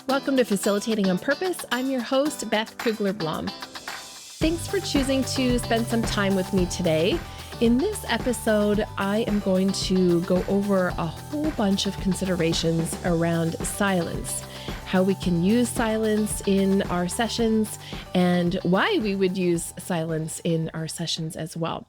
Welcome to Facilitating on Purpose. I'm your host, Beth Cougler Blom. Thanks for choosing to spend some time with me today. In this episode, I am going to go over a whole bunch of considerations around silence, how we can use silence in our sessions, and why we would use silence in our sessions as well.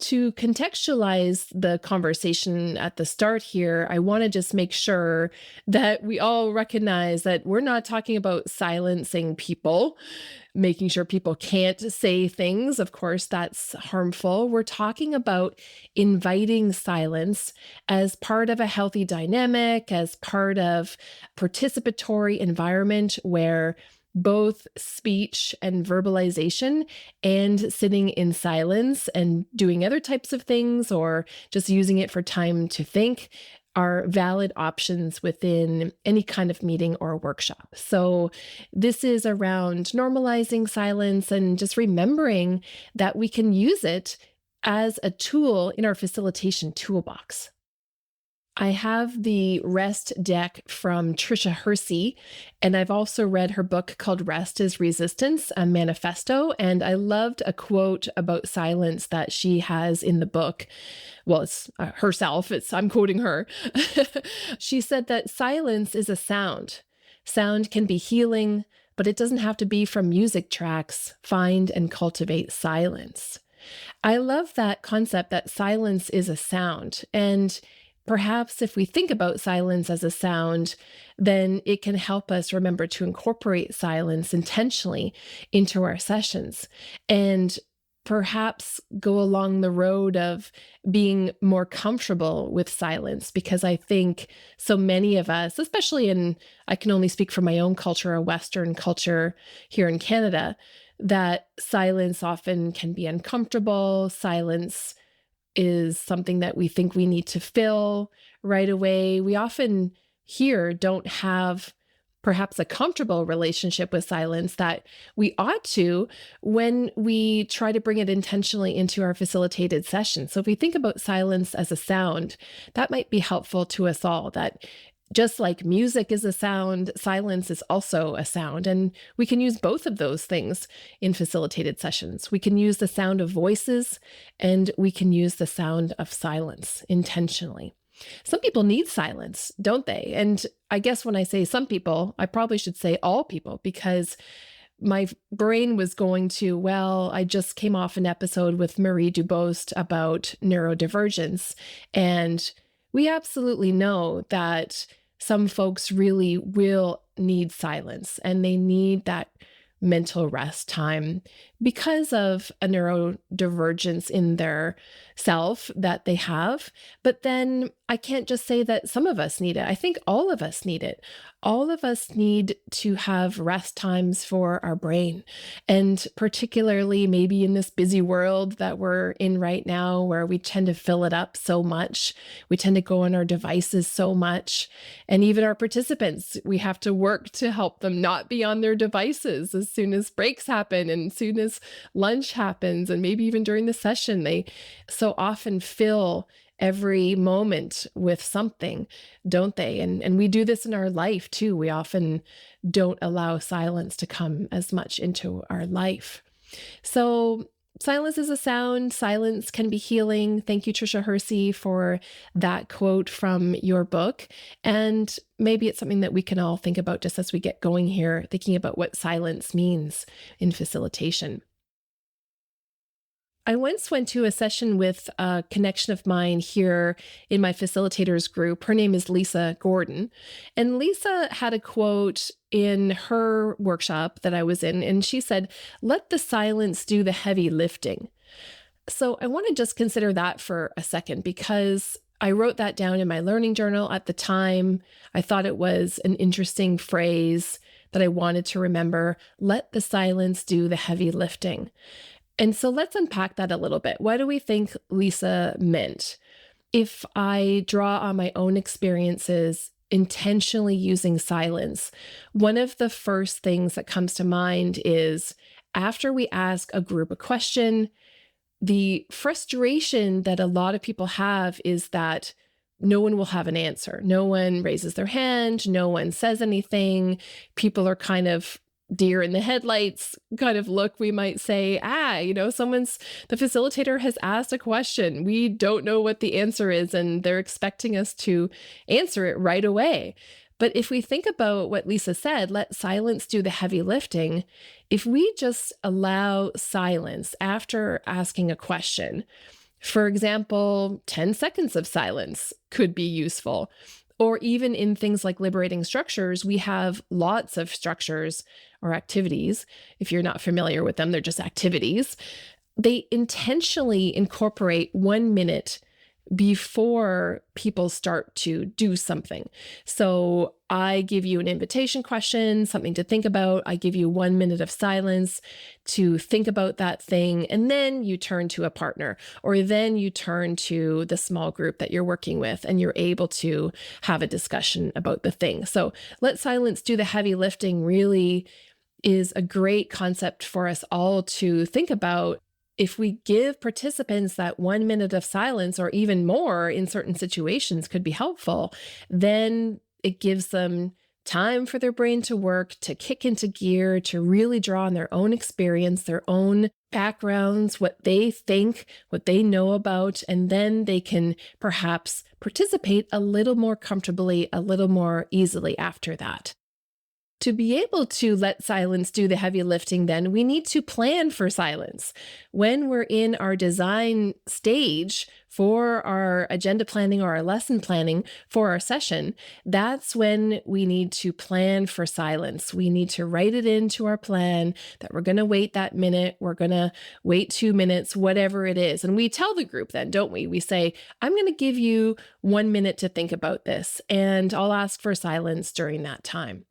To contextualize the conversation at the start here, I want to just make sure that we all recognize that we're not talking about silencing people, making sure people can't say things. Of course, that's harmful. We're talking about inviting silence as part of a healthy dynamic, as part of participatory environment where both speech and verbalization and sitting in silence and doing other types of things or just using it for time to think are valid options within any kind of meeting or workshop. So this is around normalizing silence and just remembering that we can use it as a tool in our facilitation toolbox. I have the Rest deck from Tricia Hersey, and I've also read her book called Rest is Resistance, a manifesto, and I loved a quote about silence that she has in the book. Well, it's herself, I'm quoting her. She said that silence is a sound. Sound can be healing, but it doesn't have to be from music tracks. Find and cultivate silence. I love that concept that silence is a sound, and perhaps if we think about silence as a sound, then it can help us remember to incorporate silence intentionally into our sessions and perhaps go along the road of being more comfortable with silence, because I think so many of us, especially I can only speak for my own culture, a Western culture here in Canada, that silence often can be uncomfortable. Silence is something that we think we need to fill right away. We often here don't have perhaps a comfortable relationship with silence that we ought to when we try to bring it intentionally into our facilitated sessions. So if we think about silence as a sound, that might be helpful to us all, that just like music is a sound, silence is also a sound. And we can use both of those things in facilitated sessions. We can use the sound of voices and we can use the sound of silence intentionally. Some people need silence, don't they? And I guess when I say some people, I probably should say all people, because my brain was going to, well, I just came off an episode with Marie Dubost about neurodivergence. And we absolutely know that some folks really will need silence and they need that mental rest time because of a neurodivergence in their self that they have. But then I can't just say that some of us need it. I think all of us need it. All of us need to have rest times for our brain. And particularly maybe in this busy world that we're in right now, where we tend to fill it up so much, we tend to go on our devices so much. And even our participants, we have to work to help them not be on their devices as soon as breaks happen and as soon as lunch happens. And maybe even during the session, they so often fill every moment with something, don't they? And we do this in our life too. We often don't allow silence to come as much into our life. So silence is a sound. Silence can be healing. Thank you, Tricia Hersey, for that quote from your book. And maybe it's something that we can all think about just as we get going here, thinking about what silence means in facilitation. I once went to a session with a connection of mine here in my facilitators group. Her name is Lisa Gordon. And Lisa had a quote in her workshop that I was in, and she said, "Let the silence do the heavy lifting." So I want to just consider that for a second, because I wrote that down in my learning journal at the time. I thought it was an interesting phrase that I wanted to remember. Let the silence do the heavy lifting. And so let's unpack that a little bit. What do we think Lisa meant? If I draw on my own experiences intentionally using silence, one of the first things that comes to mind is after we ask a group a question, the frustration that a lot of people have is that no one will have an answer. No one raises their hand. No one says anything. People are kind of deer in the headlights kind of look, we might say, the facilitator has asked a question. We don't know what the answer is, and they're expecting us to answer it right away. But if we think about what Lisa said, let silence do the heavy lifting. If we just allow silence after asking a question, for example, 10 seconds of silence could be useful. Or even in things like liberating structures, we have lots of structures or activities. If you're not familiar with them, they're just activities. They intentionally incorporate 1 minute before people start to do something. So I give you an invitation question, something to think about. I give you 1 minute of silence to think about that thing. And then you turn to a partner, or then you turn to the small group that you're working with, and you're able to have a discussion about the thing. So let silence do the heavy lifting really is a great concept for us all to think about. If we give participants that 1 minute of silence, or even more in certain situations could be helpful, then it gives them time for their brain to work, to kick into gear, to really draw on their own experience, their own backgrounds, what they think, what they know about, and then they can perhaps participate a little more comfortably, a little more easily after that. To be able to let silence do the heavy lifting, then we need to plan for silence. When we're in our design stage for our agenda planning or our lesson planning for our session, that's when we need to plan for silence. We need to write it into our plan that we're going to wait that minute, we're going to wait 2 minutes, whatever it is. And we tell the group then, don't we? We say, I'm going to give you 1 minute to think about this, and I'll ask for silence during that time,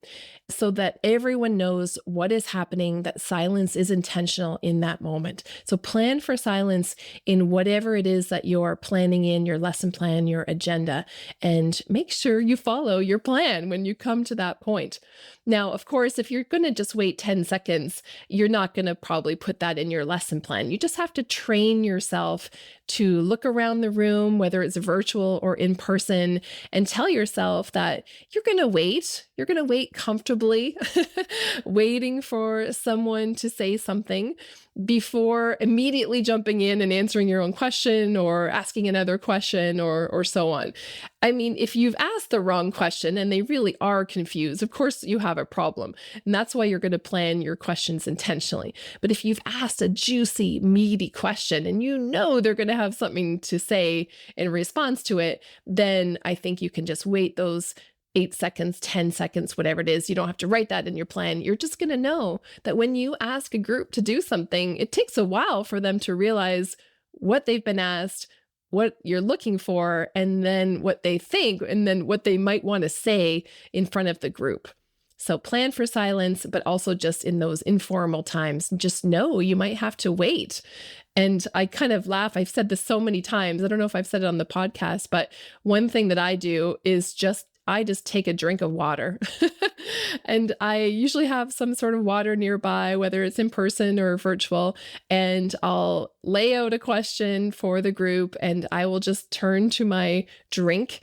so that everyone knows what is happening, that silence is intentional in that moment. So plan for silence in whatever it is that you're planning in your lesson plan, your agenda, and make sure you follow your plan when you come to that point. Now, of course, if you're going to just wait 10 seconds, you're not going to probably put that in your lesson plan. You just have to train yourself to look around the room, whether it's virtual or in person, and tell yourself that you're going to wait. You're going to wait comfortably, waiting for someone to say something before immediately jumping in and answering your own question or asking another question or so on. I mean, if you've asked the wrong question and they really are confused, of course you have a problem. And that's why you're going to plan your questions intentionally. But if you've asked a juicy, meaty question and you know they're going to have something to say in response to it, then I think you can just wait those 8 seconds, 10 seconds, whatever it is. You don't have to write that in your plan. You're just going to know that when you ask a group to do something, it takes a while for them to realize what they've been asked, what you're looking for, and then what they think, and then what they might want to say in front of the group. So plan for silence, but also just in those informal times, just know you might have to wait. And I kind of laugh. I've said this so many times. I don't know if I've said it on the podcast, but one thing that I do is I just take a drink of water. And I usually have some sort of water nearby, whether it's in person or virtual, and I'll lay out a question for the group and I will just turn to my drink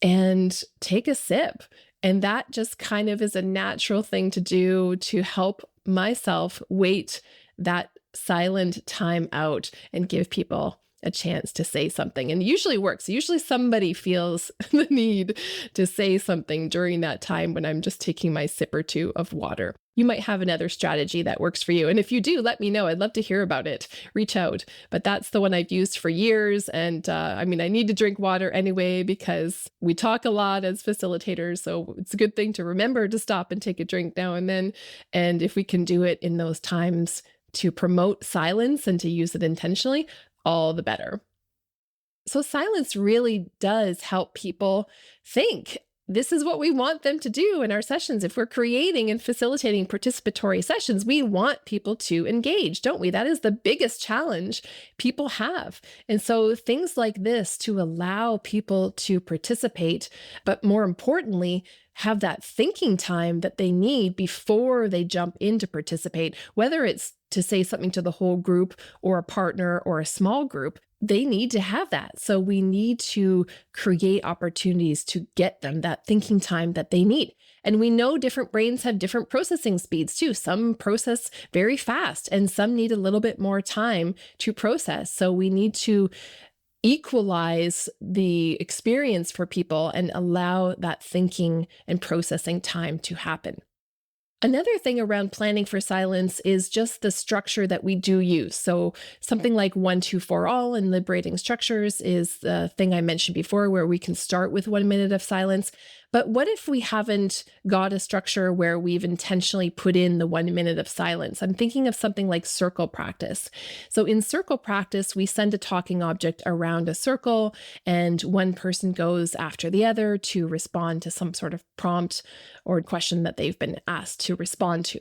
and take a sip. And that just kind of is a natural thing to do to help myself wait that silent time out and give people a chance to say something. And usually works. Usually somebody feels the need to say something during that time when I'm just taking my sip or two of water. You might have another strategy that works for you. And if you do, let me know. I'd love to hear about it. Reach out. But that's the one I've used for years. And I need to drink water anyway because we talk a lot as facilitators. So it's a good thing to remember to stop and take a drink now and then. And if we can do it in those times to promote silence and to use it intentionally, all the better. So silence really does help people think. This is what we want them to do in our sessions. If we're creating and facilitating participatory sessions, we want people to engage, don't we? That is the biggest challenge people have. And so things like this to allow people to participate, but more importantly, have that thinking time that they need before they jump in to participate, whether it's to say something to the whole group or a partner or a small group. they need to have that. So we need to create opportunities to get them that thinking time that they need. And we know different brains have different processing speeds too. Some process very fast and some need a little bit more time to process. So we need to equalize the experience for people and allow that thinking and processing time to happen. Another thing around planning for silence is just the structure that we do use. So something like 1, 2, 4 all in liberating structures is the thing I mentioned before, where we can start with 1 minute of silence. But what if we haven't got a structure where we've intentionally put in the 1 minute of silence? I'm thinking of something like circle practice. So in circle practice, we send a talking object around a circle, and one person goes after the other to respond to some sort of prompt or question that they've been asked to respond to.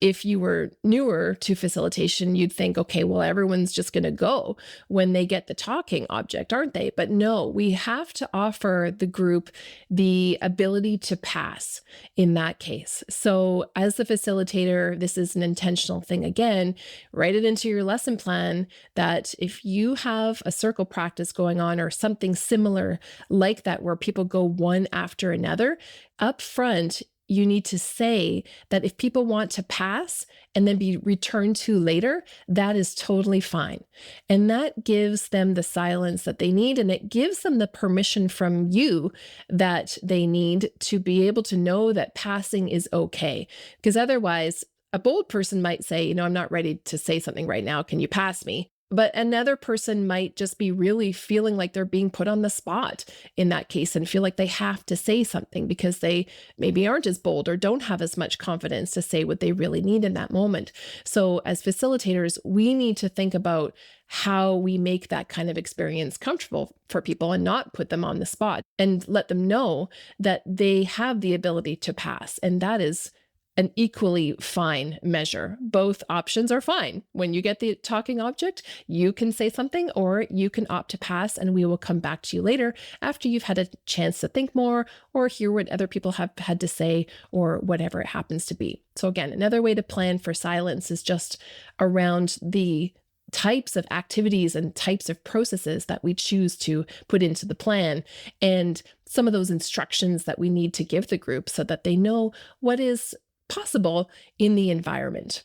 If you were newer to facilitation, you'd think, okay, well, everyone's just going to go when they get the talking object, aren't they? But no, we have to offer the group the ability to pass in that case. So as the facilitator, this is an intentional thing. Again, write it into your lesson plan that if you have a circle practice going on or something similar like that, where people go one after another, up front, you need to say that if people want to pass and then be returned to later, that is totally fine. And that gives them the silence that they need, and it gives them the permission from you that they need to be able to know that passing is okay. Because otherwise, a bold person might say, I'm not ready to say something right now. Can you pass me? But another person might just be really feeling like they're being put on the spot in that case and feel like they have to say something because they maybe aren't as bold or don't have as much confidence to say what they really need in that moment. So as facilitators, we need to think about how we make that kind of experience comfortable for people and not put them on the spot, and let them know that they have the ability to pass. And that is an equally fine measure. Both options are fine. When you get the talking object, you can say something or you can opt to pass, and we will come back to you later after you've had a chance to think more or hear what other people have had to say or whatever it happens to be. So again, another way to plan for silence is just around the types of activities and types of processes that we choose to put into the plan, and some of those instructions that we need to give the group so that they know what is possible in the environment.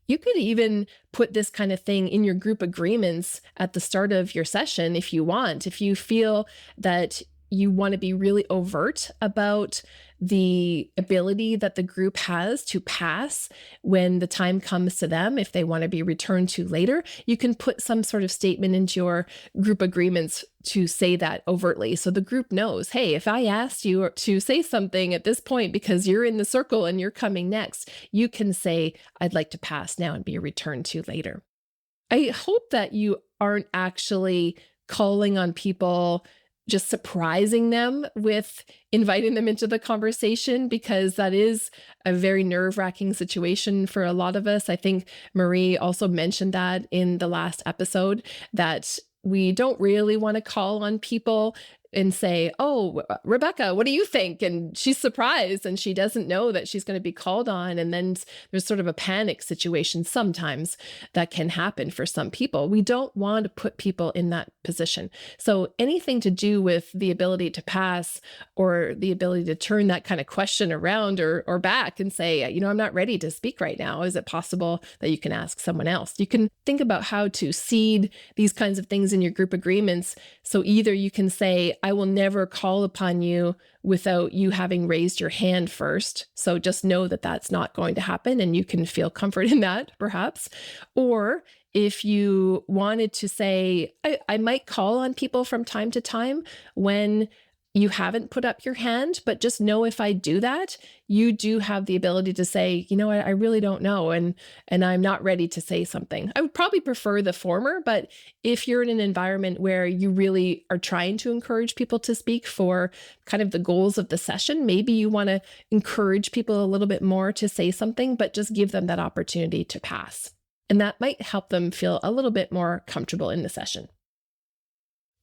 You could even put this kind of thing in your group agreements at the start of your session if you want. If you feel that you want to be really overt about the ability that the group has to pass when the time comes to them, if they want to be returned to later, you can put some sort of statement into your group agreements to say that overtly. So the group knows, hey, if I asked you to say something at this point because you're in the circle and you're coming next, you can say, I'd like to pass now and be returned to later. I hope that you aren't actually calling on people, just surprising them with inviting them into the conversation, because that is a very nerve-wracking situation for a lot of us. I think Marie also mentioned that in the last episode, that we don't really want to call on people and say, oh, Rebecca, what do you think? And she's surprised and she doesn't know that she's going to be called on. And then there's sort of a panic situation sometimes that can happen for some people. We don't want to put people in that position. So anything to do with the ability to pass or the ability to turn that kind of question around or back and say, I'm not ready to speak right now. Is it possible that you can ask someone else? You can think about how to seed these kinds of things in your group agreements. So either you can say, I will never call upon you without you having raised your hand first. So just know that that's not going to happen and you can feel comfort in that, perhaps. Or if you wanted to say, I might call on people from time to time when you haven't put up your hand, but just know if I do that, you do have the ability to say, I really don't know, and I'm not ready to say something. I would probably prefer the former, but if you're in an environment where you really are trying to encourage people to speak for kind of the goals of the session, maybe you want to encourage people a little bit more to say something, but just give them that opportunity to pass. And that might help them feel a little bit more comfortable in the session.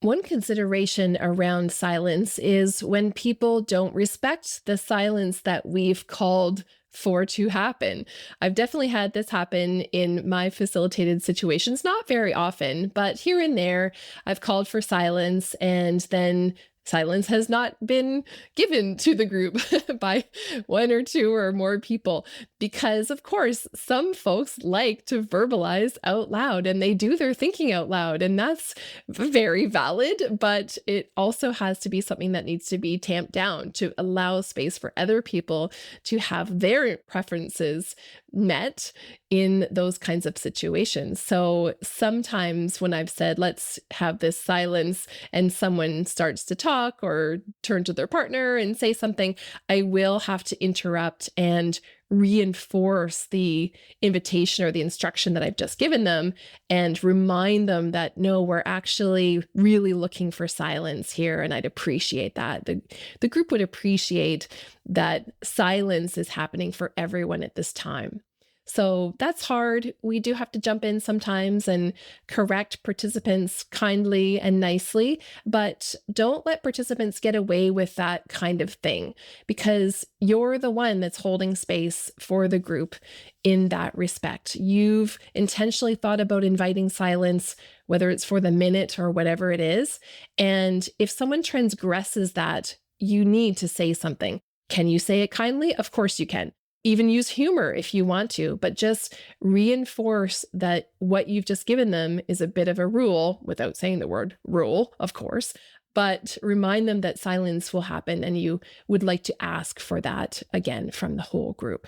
One consideration around silence is when people don't respect the silence that we've called for to happen. I've definitely had this happen in my facilitated situations, not very often, but here and there, I've called for silence and then silence has not been given to the group by one or two or more people. Because, of course, some folks like to verbalize out loud and they do their thinking out loud. And that's very valid, but it also has to be something that needs to be tamped down to allow space for other people to have their preferences met in those kinds of situations. So sometimes when I've said, let's have this silence, and someone starts to talk or turn to their partner and say something, I will have to interrupt and reinforce the invitation or the instruction that I've just given them and remind them that, no, we're actually really looking for silence here. And I'd appreciate that. The group would appreciate that silence is happening for everyone at this time. So that's hard. We do have to jump in sometimes and correct participants kindly and nicely, but don't let participants get away with that kind of thing because you're the one that's holding space for the group in that respect. You've intentionally thought about inviting silence, whether it's for the minute or whatever it is. And if someone transgresses that, you need to say something. Can you say it kindly? Of course you can. Even use humor if you want to, but just reinforce that what you've just given them is a bit of a rule without saying the word rule, of course, but remind them that silence will happen and you would like to ask for that again from the whole group.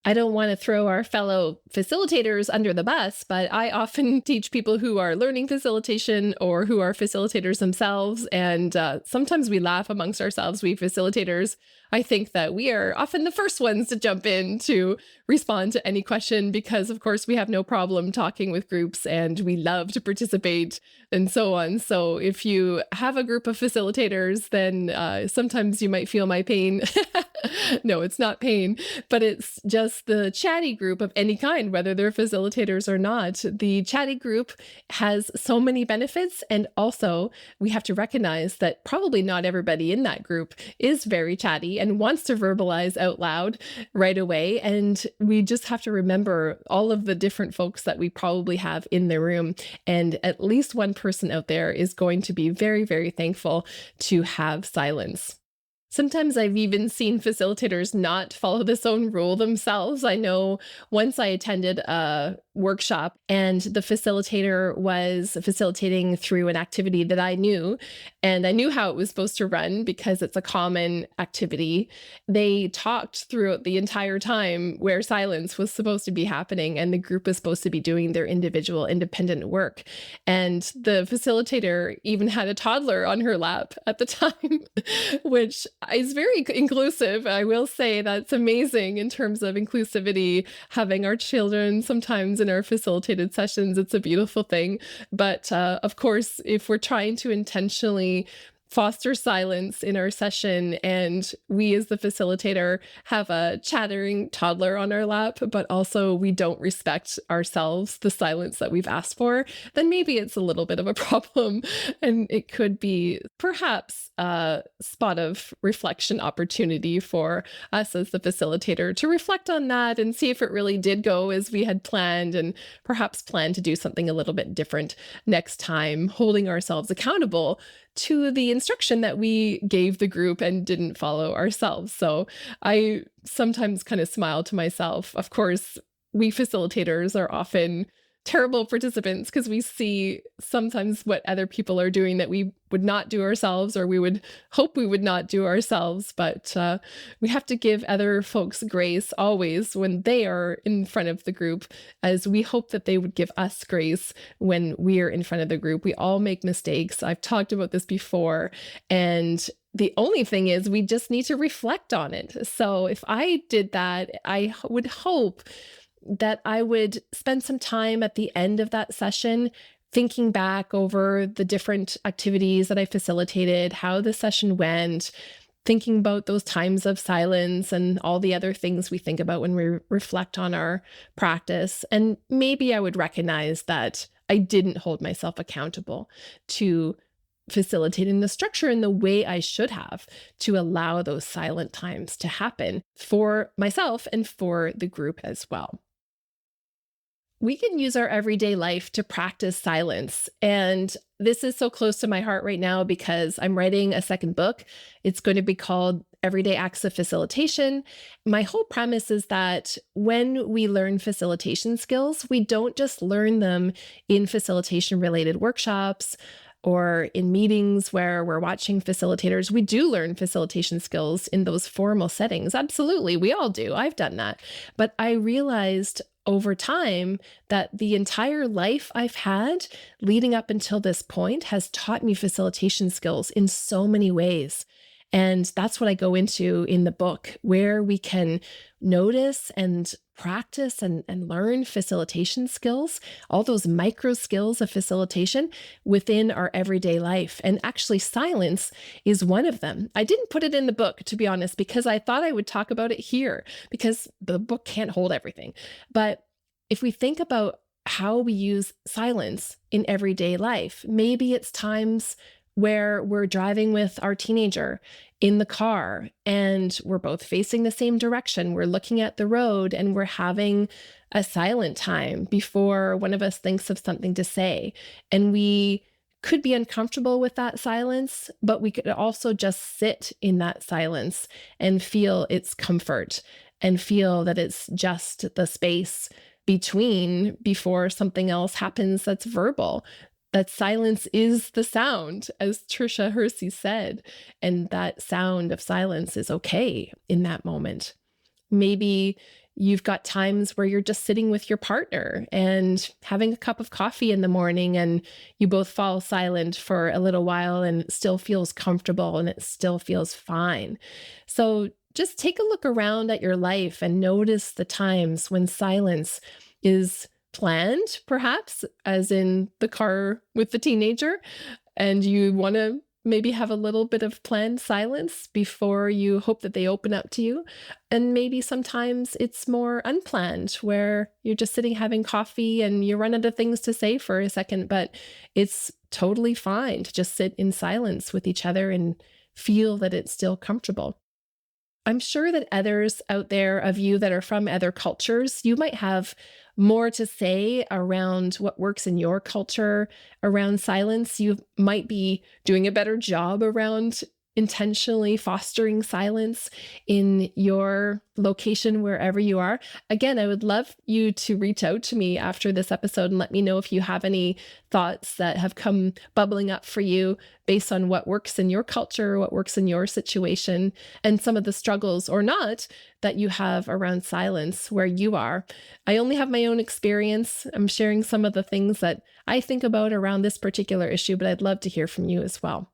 I don't want to throw our fellow facilitators under the bus, but I often teach people who are learning facilitation or who are facilitators themselves. And sometimes we laugh amongst ourselves, we facilitators. I think that we are often the first ones to jump in to respond to any question because, of course, we have no problem talking with groups and we love to participate and so on. So if you have a group of facilitators, then sometimes you might feel my pain. No, it's not pain, but it's just the chatty group of any kind, whether they're facilitators or not. The chatty group has so many benefits. And also, we have to recognize that probably not everybody in that group is very chatty and wants to verbalize out loud right away. And we just have to remember all of the different folks that we probably have in the room. And at least one person out there is going to be very, very thankful to have silence. Sometimes I've even seen facilitators not follow this own rule themselves. I know once I attended a workshop and the facilitator was facilitating through an activity that I knew, and I knew how it was supposed to run because it's a common activity. They talked throughout the entire time where silence was supposed to be happening and the group was supposed to be doing their individual independent work. And the facilitator even had a toddler on her lap at the time, which is very inclusive. I will say that's amazing in terms of inclusivity, having our children sometimes in our facilitated sessions. It's a beautiful thing. But of course, if we're trying to intentionally foster silence in our session and we as the facilitator have a chattering toddler on our lap, but also we don't respect ourselves, the silence that we've asked for, then maybe it's a little bit of a problem. And it could be perhaps a spot of reflection opportunity for us as the facilitator to reflect on that and see if it really did go as we had planned and perhaps plan to do something a little bit different next time, holding ourselves accountable to the instruction that we gave the group and didn't follow ourselves. So I sometimes kind of smile to myself. Of course, we facilitators are often terrible participants because we see sometimes what other people are doing that we would not do ourselves or we would hope we would not do ourselves. But we have to give other folks grace always when they are in front of the group, as we hope that they would give us grace when we are in front of the group. We all make mistakes. I've talked about this before. And the only thing is we just need to reflect on it. So if I did that, I would hope that I would spend some time at the end of that session thinking back over the different activities that I facilitated, how the session went, thinking about those times of silence and all the other things we think about when we reflect on our practice. And maybe I would recognize that I didn't hold myself accountable to facilitating the structure in the way I should have to allow those silent times to happen for myself and for the group as well. We can use our everyday life to practice silence. And this is so close to my heart right now because I'm writing a second book. It's going to be called Everyday Acts of Facilitation. My whole premise is that when we learn facilitation skills, we don't just learn them in facilitation related workshops or in meetings where we're watching facilitators. We do learn facilitation skills in those formal settings. Absolutely. We all do. I've done that. But I realized over time that the entire life I've had leading up until this point has taught me facilitation skills in so many ways. And that's what I go into in the book, where we can notice and practice and learn facilitation skills, all those micro skills of facilitation within our everyday life. And actually, silence is one of them. I didn't put it in the book, to be honest, because I thought I would talk about it here, because the book can't hold everything. But if we think about how we use silence in everyday life, maybe it's times where we're driving with our teenager in the car and we're both facing the same direction. We're looking at the road and we're having a silent time before one of us thinks of something to say. And we could be uncomfortable with that silence, but we could also just sit in that silence and feel its comfort and feel that it's just the space before something else happens that's verbal. That silence is the sound, as Tricia Hersey said, and that sound of silence is okay in that moment. Maybe you've got times where you're just sitting with your partner and having a cup of coffee in the morning and you both fall silent for a little while and it still feels comfortable and it still feels fine. So just take a look around at your life and notice the times when silence is planned, perhaps, as in the car with the teenager, and you want to maybe have a little bit of planned silence before you hope that they open up to you. And maybe sometimes it's more unplanned, where you're just sitting having coffee and you run out of things to say for a second, but it's totally fine to just sit in silence with each other and feel that it's still comfortable. I'm sure that others out there of you that are from other cultures, you might have more to say around what works in your culture around silence. You might be doing a better job around intentionally fostering silence in your location, wherever you are. Again, I would love you to reach out to me after this episode and let me know if you have any thoughts that have come bubbling up for you based on what works in your culture, what works in your situation, and some of the struggles or not that you have around silence where you are. I only have my own experience. I'm sharing some of the things that I think about around this particular issue, but I'd love to hear from you as well.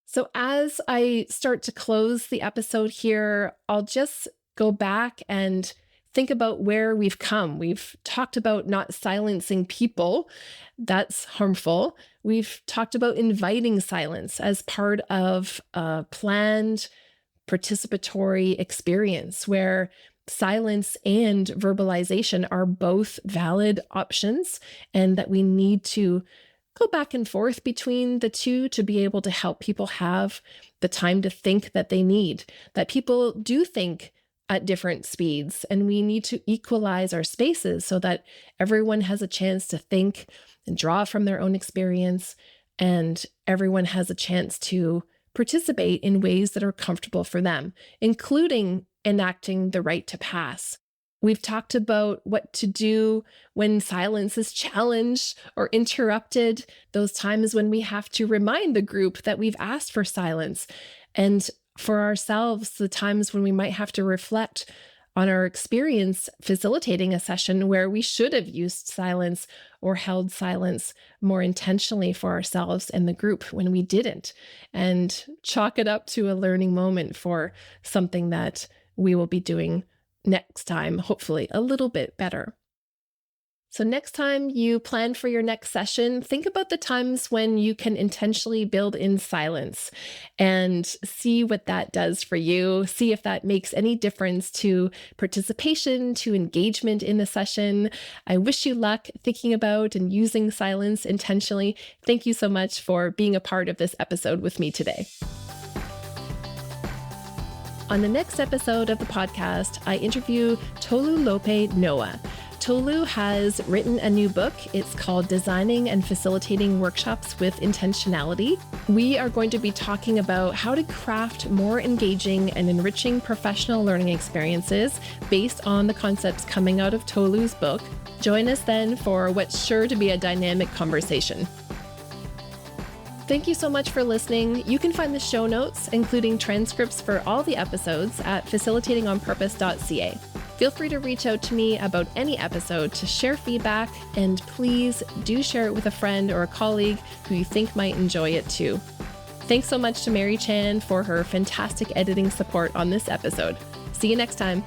So as I start to close the episode here, I'll just go back and think about where we've come. We've talked about not silencing people. That's harmful. We've talked about inviting silence as part of a planned participatory experience where silence and verbalization are both valid options, and that we need to go back and forth between the two to be able to help people have the time to think that they need, that people do think at different speeds, and we need to equalize our spaces so that everyone has a chance to think and draw from their own experience, and everyone has a chance to participate in ways that are comfortable for them, including enacting the right to pass. We've talked about what to do when silence is challenged or interrupted, those times when we have to remind the group that we've asked for silence. And for ourselves, the times when we might have to reflect on our experience facilitating a session where we should have used silence or held silence more intentionally for ourselves and the group when we didn't, and chalk it up to a learning moment for something that we will be doing next time, hopefully a little bit better. So next time you plan for your next session, think about the times when you can intentionally build in silence and see what that does for you. See if that makes any difference to participation, to engagement in the session. I wish you luck thinking about and using silence intentionally. Thank you so much for being a part of this episode with me today. On the next episode of the podcast, I interview Tolulope Noah. Tolu has written a new book. It's called Designing and Facilitating Workshops with Intentionality. We are going to be talking about how to craft more engaging and enriching professional learning experiences based on the concepts coming out of Tolu's book. Join us then for what's sure to be a dynamic conversation. Thank you so much for listening. You can find the show notes, including transcripts for all the episodes, at facilitatingonpurpose.ca. Feel free to reach out to me about any episode to share feedback, and please do share it with a friend or a colleague who you think might enjoy it too. Thanks so much to Mary Chan for her fantastic editing support on this episode. See you next time.